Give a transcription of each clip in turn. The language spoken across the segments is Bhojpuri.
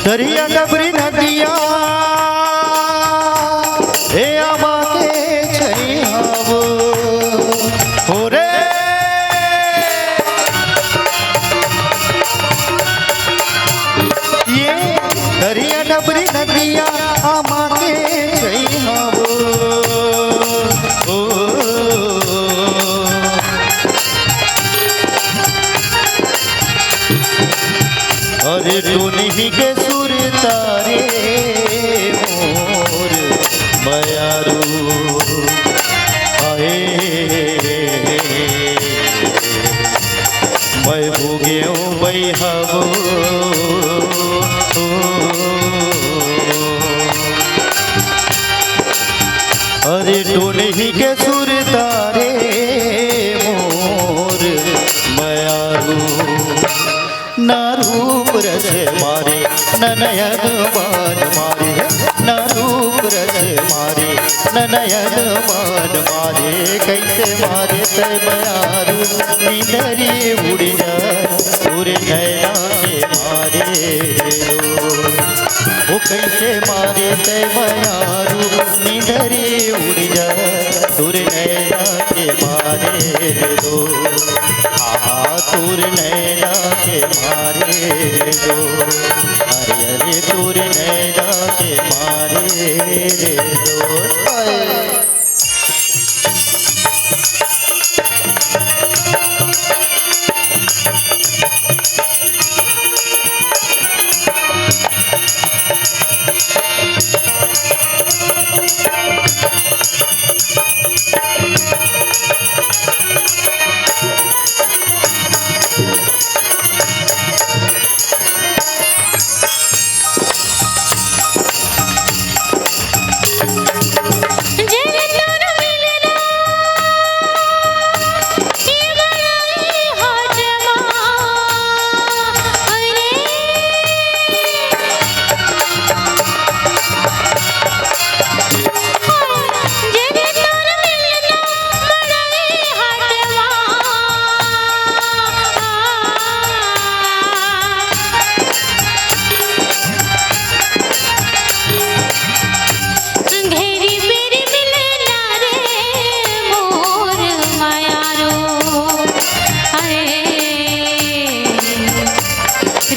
दरिया डबरी नदिया हे आमा के छैहाव हो रे ये दरिया डबरी नदिया आमा के छैहाव अरे तू नहीं के सुर तारे मोर बयारू आए मैं भूगे बैहबो अरे तू नहीं के सुर तारे मोर बयारू ना रूप रस मारे न नयन मान मारे न रूप रस मारे न नयन मान मारे कैसे मारे तय बयारू निधरी उड़ जाए पूरे नैना के मारे वो कैसे मारे तय बयारू निधरी उड़ जाए पूरे नैना के मारे दो तूर नैना के मारे दो अरे अरे तूर नैना के मारे दो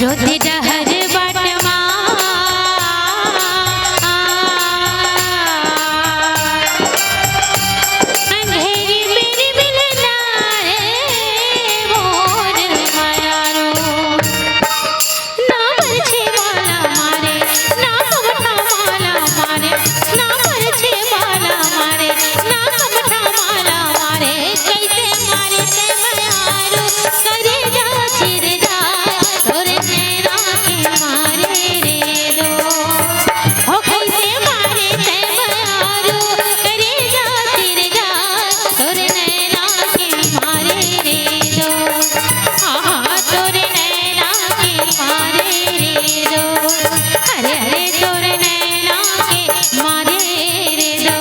रोते डहर बाटमा अंधेरी मेरी मिलना रे मोर मायारो ना परछे वाला मारे ना कमठा माला मारे ना परछे वाला मारे ना कमठा माला मारे कैसे मारे ते मायारो करे जा चिर जा तोरे नैना के मारे रे दो हो कैसे मारे ते मायारो करे जा चिर जा तोरे नैना के मारे रे दो तोरे नैना के मारे रे दो अरे अरे तोरे नैना के मारे रे दो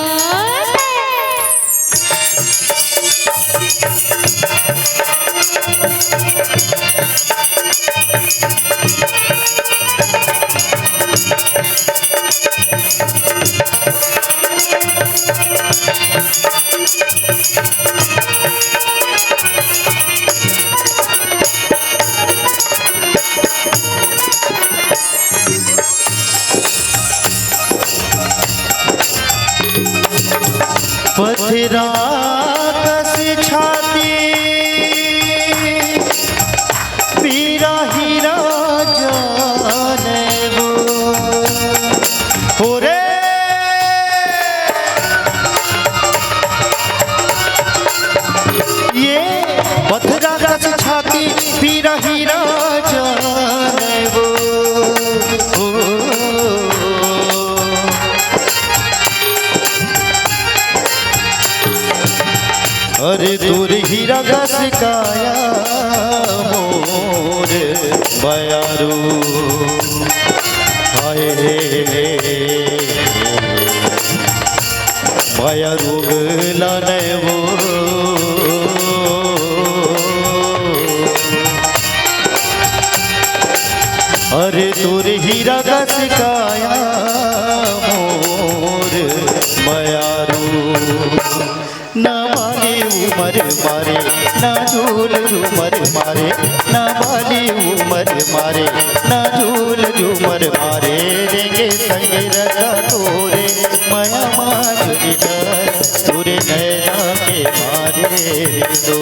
पथरा कस छाती पीरा हीरा जाने हो रे ये पथरा कस छाती पीरा हीरा जाने अरे दूर हीरा घस काया मोर बयारू हाय बयारू लाने वो अरे अरे तुर हीरा कस काया मोर मयारू ना माली उमर मारे ना झूल झूमर मारे ना माली उमर मारे ना झूल झूमर मारे रेंगे संग रखा तोरे माया माधुरी तुरे नैना के मारे दो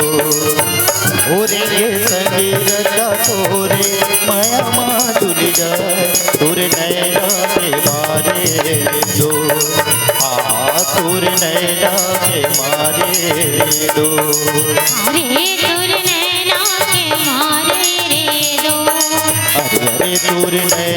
रेंगे संग रखा तोरे माया माधुरी तुरे नैना के मारे दो तुर नैना के मारे दो अरे तुर नैना के मारे रे दो अरे तुर नैना